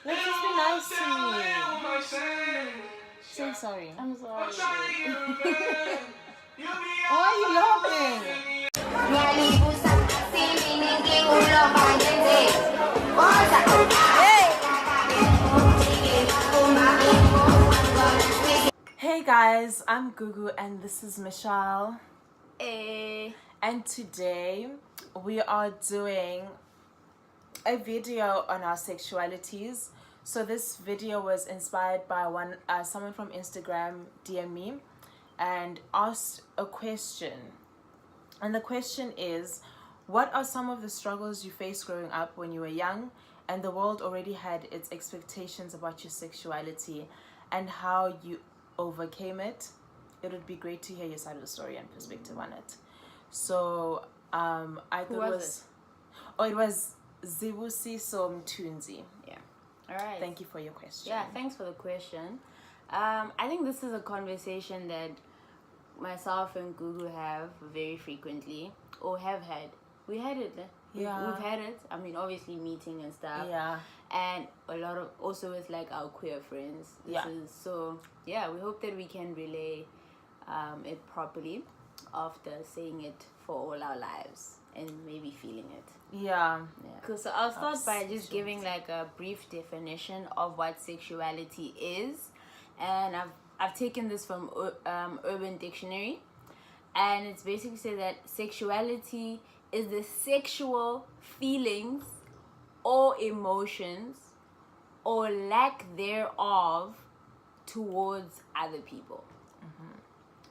Like, just be nice to me. Say sorry. I'm sorry. Why are you laughing? Hey guys, I'm Gugu and this is Michelle. Hey. And today we are doing a video on our sexualities. So this video was inspired by someone from Instagram DM me and asked a question. And the question is, what are some of the struggles you faced growing up when you were young and the world already had its expectations about your sexuality and how you overcame it? It would be great to hear your side of the story and perspective on it. So I thought it was Zibusiso Mtunzi. Yeah. All right. Thank you for your question. Yeah, thanks for the question. I think this is a conversation that myself and Gugu have very frequently, or have had. We had it. Yeah. We've had it. I mean, obviously meeting and stuff. Yeah. And a lot of, also with like our queer friends. We hope that we can relay it properly after saying it for all our lives and maybe feeling it. Yeah. Cool. So I'll start by just giving like a brief definition of what sexuality is, and I've taken this from Urban Dictionary, and it's basically say that sexuality is the sexual feelings or emotions or lack thereof towards other people.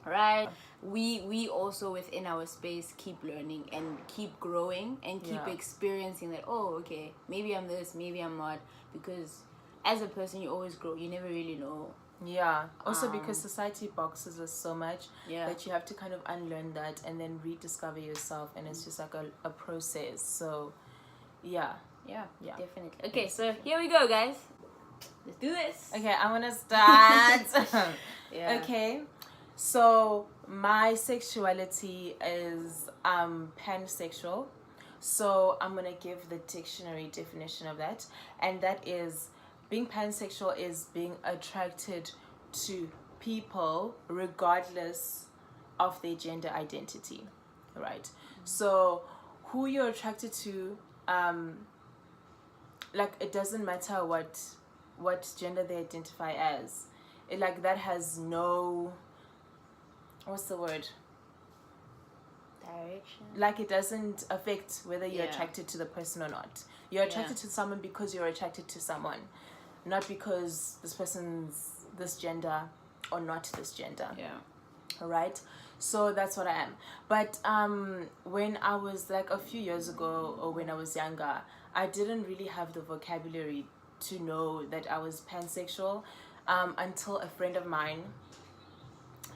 Right? We also within our space keep learning and keep growing and keep experiencing that, oh, okay, maybe I'm this, maybe I'm not, because as a person you always grow, you never really know. Yeah. Also because society boxes us so much that you have to kind of unlearn that and then rediscover yourself, and it's just like a process. So yeah, definitely. Okay, so here we go, guys. Let's do this. Okay, I want to start. Okay, so my sexuality is pansexual. So I'm gonna give the dictionary definition of that, and that is, being pansexual is being attracted to people regardless of their gender identity, right? So who you're attracted to, like, it doesn't matter what gender they identify as. It, like, that has no, what's the word? Direction. Like, it doesn't affect whether you're attracted to the person or not. You're attracted to someone because you're attracted to someone, not because this person's this gender or not this gender. All right. So that's what I am. But when I was like a few years ago, or when I was younger, I didn't really have the vocabulary to know that I was pansexual until a friend of mine,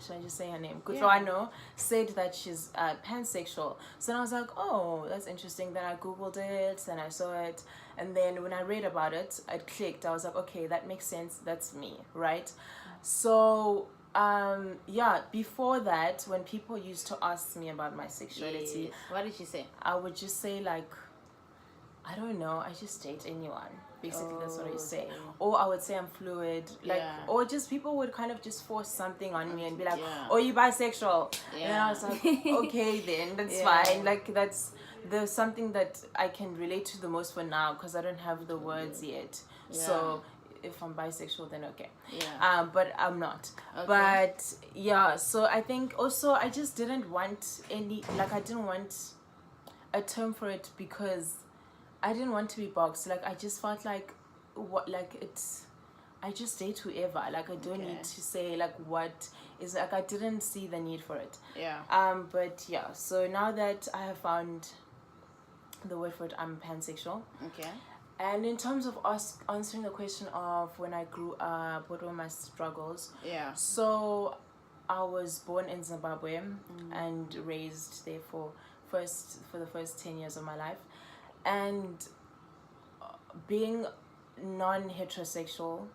should I just say her name? Kutlwano, said that she's pansexual. So then I was like, oh, that's interesting. Then I googled it, then I saw it, and then when I read about it, it clicked. I was like, okay, that makes sense. That's me, right? So before that, when people used to ask me about my sexuality, what did she say? I would just say, like, I don't know, I just date anyone. Basically, that's what I say. Or I would say I'm fluid, like, or just people would kind of just force something on me and be like, oh, you bisexual. And I was like, okay, then that's fine. Like, there's something that I can relate to the most for now, because I don't have the words yet. So if I'm bisexual, then okay. But I'm not. But so I think also I just didn't want I didn't want a term for it, because I didn't want to be boxed. Like, I just felt like I just date whoever. Like, I don't need to say like what is, like, I didn't see the need for it. But so now that I have found the word for it, I'm pansexual. And in terms of answering the question of when I grew up, what were my struggles? So I was born in Zimbabwe and raised there for the first 10 years of my life. And being non-heterosexual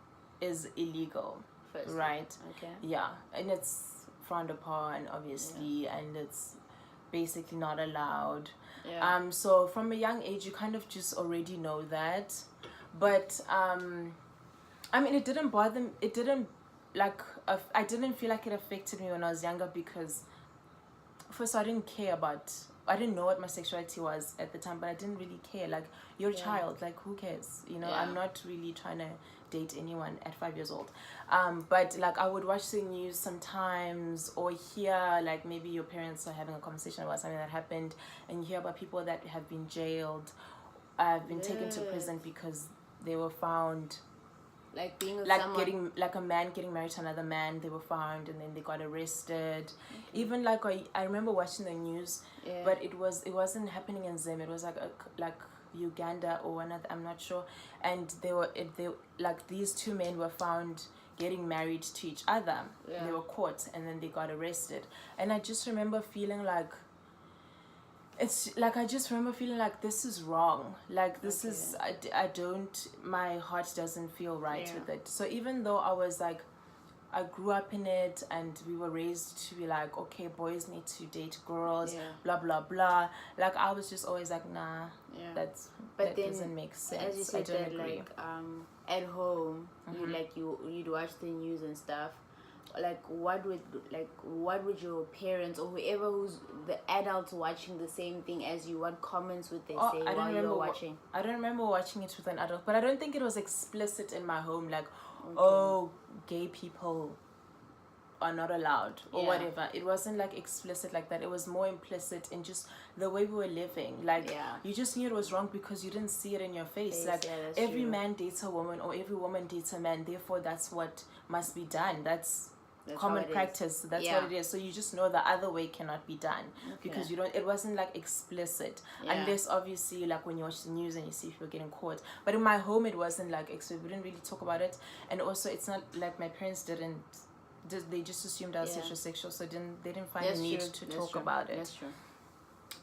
is illegal, right? And it's frowned upon, obviously, and it's basically not allowed. So from a young age, you kind of just already know that. But I mean, it didn't bother me. It didn't, like, I didn't feel like it affected me when I was younger because first I didn't care about, I didn't know what my sexuality was at the time, but I didn't really care. Like, you're a child, like, who cares, you know? I'm not really trying to date anyone at 5 years old. But like, I would watch the news sometimes or hear, like, maybe your parents are having a conversation about something that happened, and you hear about people that have been jailed, been taken to prison because they were found, like, being with like someone. getting, like, a man getting married to another man. They were found and then they got arrested. Even like, I remember watching the news, but it wasn't happening in Zim. It was like Uganda or another, I'm not sure. And they like, these two men were found getting married to each other. They were caught and then they got arrested. And I just remember feeling like, it's like, I just remember feeling like this is wrong. Like, this is, I don't, my heart doesn't feel right with it. So even though I was like, I grew up in it and we were raised to be like, okay, boys need to date girls, blah, blah, blah. Like, I was just always like, nah, that doesn't make sense. As you said, I don't agree. Like, at home, you'd watch the news and stuff. Like, what would your parents or whoever who's the adults watching the same thing as you, what comments would they say while you're watching? I don't remember watching it with an adult, but I don't think it was explicit in my home, like, oh, gay people are not allowed or whatever. It wasn't like explicit like that. It was more implicit in just the way we were living. Like, you just knew it was wrong because you didn't see it in your face. Like, every man dates a woman or every woman dates a man, therefore that's what must be done. That's common practice. That's what it is. So you just know the other way cannot be done because you don't, it wasn't like explicit unless obviously like when you watch the news and you see people getting caught. But in my home it wasn't like explicit. We didn't really talk about it, and also it's not like my parents didn't, they just assumed I was heterosexual, so they didn't find the need to talk about it. That's true.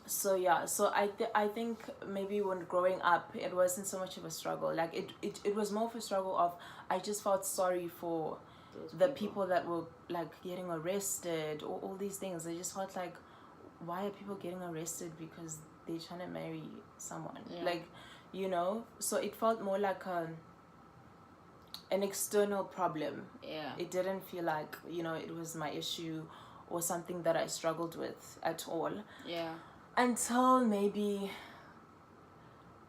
So so I think maybe when growing up it wasn't so much of a struggle. Like it was more of a struggle of, I just felt sorry for the people that were like getting arrested or all these things. I just felt like, why are people getting arrested because they're trying to marry someone? Like, you know, so it felt more like an external problem. It didn't feel like, you know, it was my issue or something that I struggled with at all. Until maybe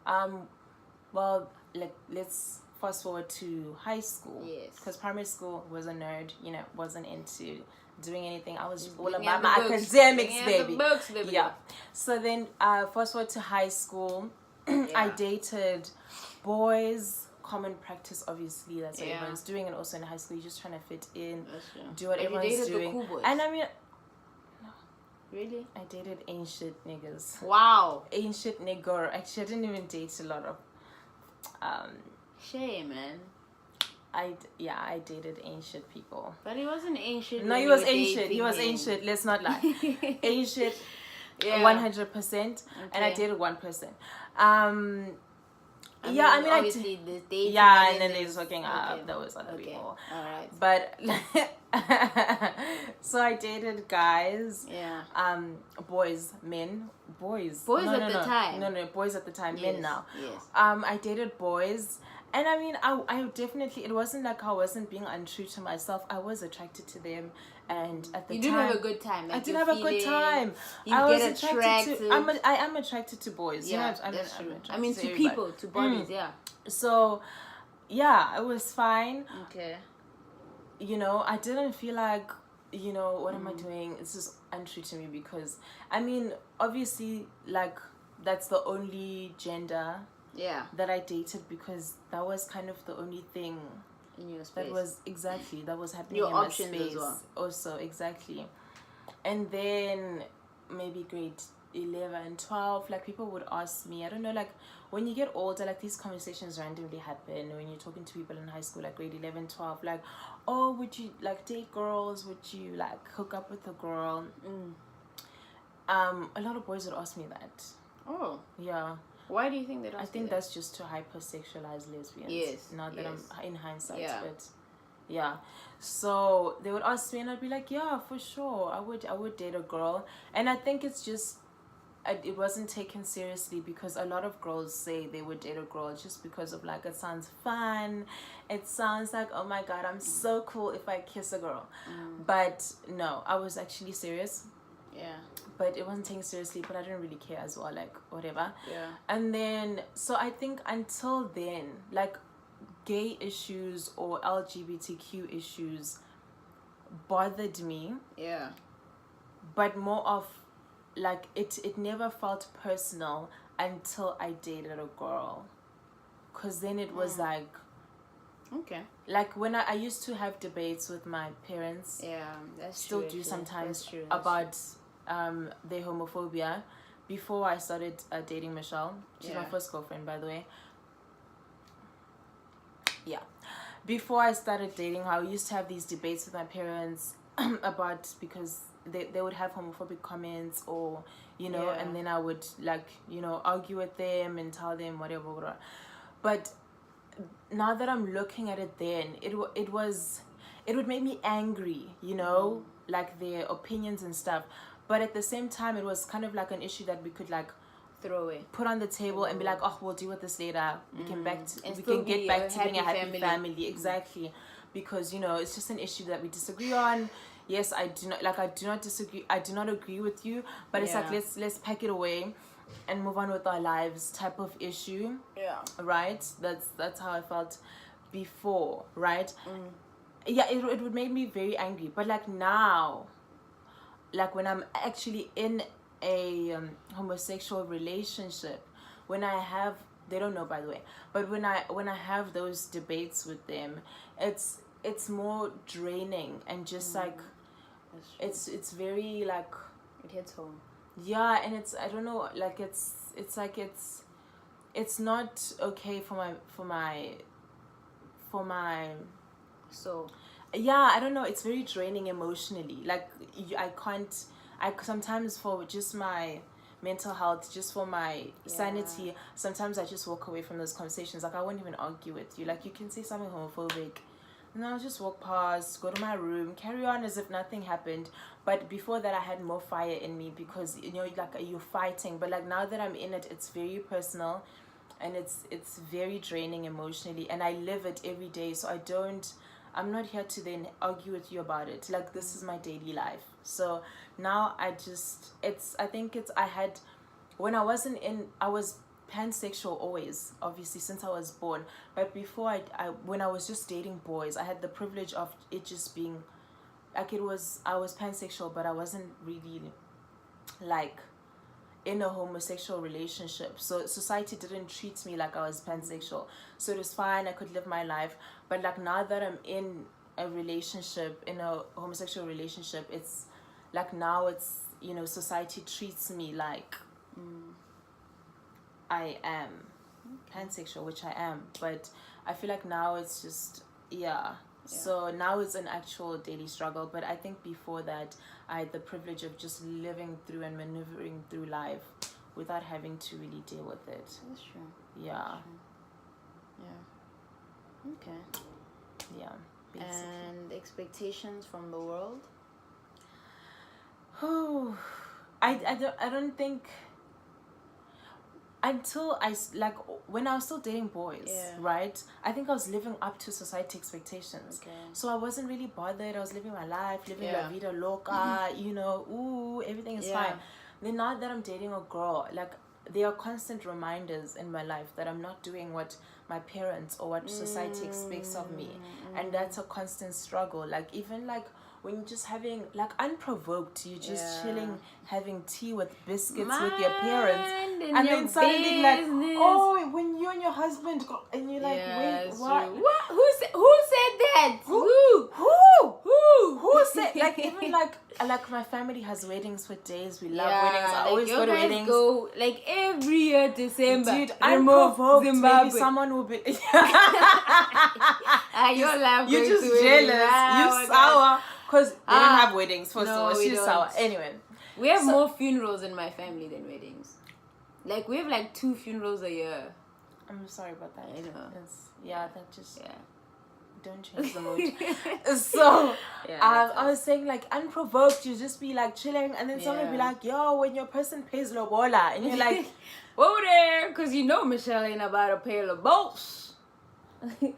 well, like, let's fast forward to high school. Because primary school was a nerd, you know, wasn't into doing anything. I was all about my academics, baby. So then fast forward to high school. I dated boys. Common practice, obviously, that's what everyone's doing. And also in high school, you're just trying to fit in, do what everyone's doing. The cool boys? And I mean, really? I dated ancient niggas. Wow. Ancient nigger. Actually, I didn't even date a lot of shame, man. I dated ancient people. But he wasn't ancient. No, he was ancient. He was ancient. Let's not lie. Ancient, 100%. And I dated one person. I mean, obviously this dating. And then there's hooking up. There was other people. All right. But so I dated guys. Boys, men, boys. Boys at the time. No, boys at the time. Men now. I dated boys. And I mean, I definitely, it wasn't like I wasn't being untrue to myself. I was attracted to them, and at the time, you did have a good time. Like, I did have a good time. I was attracted to. I am attracted to boys. Yeah, you know, that's true. I mean, to people, to bodies. So, yeah, it was fine. Okay. You know, I didn't feel like, you know, what am I doing? This is untrue to me because, I mean, obviously, like, that's the only gender that I dated because that was kind of the only thing in your space. That was happening your in my options space as well. Also, exactly. And then maybe grade 11, 12, like, people would ask me, I don't know, like, when you get older, like, these conversations randomly happen when you're talking to people in high school, like grade 11, 12, like, oh, would you like date girls? Would you like hook up with a girl? A lot of boys would ask me that. Oh. Yeah. Why do you think that? I think that's just to hypersexualize lesbians. Yes. Not that I'm in hindsight, but yeah. So they would ask me, and I'd be like, yeah, for sure, I would date a girl. And I think it's just it wasn't taken seriously, because a lot of girls say they would date a girl just because of like, it sounds fun, it sounds like, oh my god, I'm so cool if I kiss a girl. But no, I was actually serious. Yeah. But it wasn't taken seriously, but I didn't really care as well, like whatever. Yeah. And then, so I think until then, like, gay issues or LGBTQ issues bothered me. Yeah. But more of like, it never felt personal until I dated a girl, because then it was like, okay, like when I used to have debates with my parents. Yeah, that's still true. Do That's sometimes true. About their homophobia before I started dating Michelle. She's my first girlfriend, by the way. Yeah, before I started dating her, I used to have these debates with my parents about, because they would have homophobic comments, or you know, and then I would like, you know, argue with them and tell them whatever. But now that I'm looking at it, then it would make me angry, you know, like their opinions and stuff. But at the same time, it was kind of like an issue that we could like throw away, put on the table, and be like, oh, we'll deal with this later. We can get back to being a happy family. Exactly. Because, you know, it's just an issue that we disagree on. Yes, I do not disagree. I do not agree with you, but it's like, let's pack it away and move on with our lives type of issue. Yeah. Right? That's how I felt before, right? Yeah, it would make me very angry. But like now, like when I'm actually in a homosexual relationship, when I have, they don't know, by the way, but when I have those debates with them, it's more draining, and just like it's very like, it hits home. Yeah, and it's, I don't know, like it's like it's not okay for my so. Yeah, I don't know, it's very draining emotionally. Like I sometimes, for just my mental health, just for my sanity, sometimes I just walk away from those conversations. Like I won't even argue with you. Like you can say something homophobic, and I'll just walk past, go to my room, carry on as if nothing happened. But before that, I had more fire in me, because, you know, like you're fighting. But like now that I'm in it, it's very personal, and it's very draining emotionally, and I live it every day. So I'm not here to then argue with you about it. Like, this is my daily life. So now I when I was pansexual always, obviously, since I was born. But before when I was just dating boys, I had the privilege of it just being like, I was pansexual, but I wasn't really like in a homosexual relationship. So society didn't treat me like I was pansexual. So it was fine, I could live my life. But like now that I'm in a relationship, in a homosexual relationship, it's like, now it's, you know, society treats me like I am pansexual, which I am. But I feel like now it's just, so now it's an actual daily struggle. But I think before that, I had the privilege of just living through and maneuvering through life without having to really deal with it. That's true. Yeah. That's true. Yeah. Okay. Yeah. Basically. And expectations from the world? Oh, I don't think, until like when I was still dating boys, right? I think I was living up to society expectations. Okay. So I wasn't really bothered. I was living my life, living la vida loca, you know, everything is fine. Then now that I'm dating a girl, like, there are constant reminders in my life that I'm not doing what my parents or what society expects of me. And that's a constant struggle. Like, even like when you're just having, like, unprovoked, you're just chilling, having tea with biscuits with your parents, and then suddenly like, oh, when you and your husband go, and you're like, wait, what? Who said that? Who said, like, even like my family has weddings for days. We love weddings. I always go to weddings. Go like every year December. Dude, unprovoked, maybe someone will be. You're just jealous. You sour. Because they don't have weddings, first of all. She's sour. Anyway. We have more funerals in my family than weddings. Like, we have like 2 funerals a year. I'm sorry about that. I know. That just... don't change the mood. So I was saying like unprovoked, you just be like chilling, and then someone would be like, yo, when your person pays lobola, and you're like, whoa there, because you know Michelle ain't about to pay lobos. Yeah.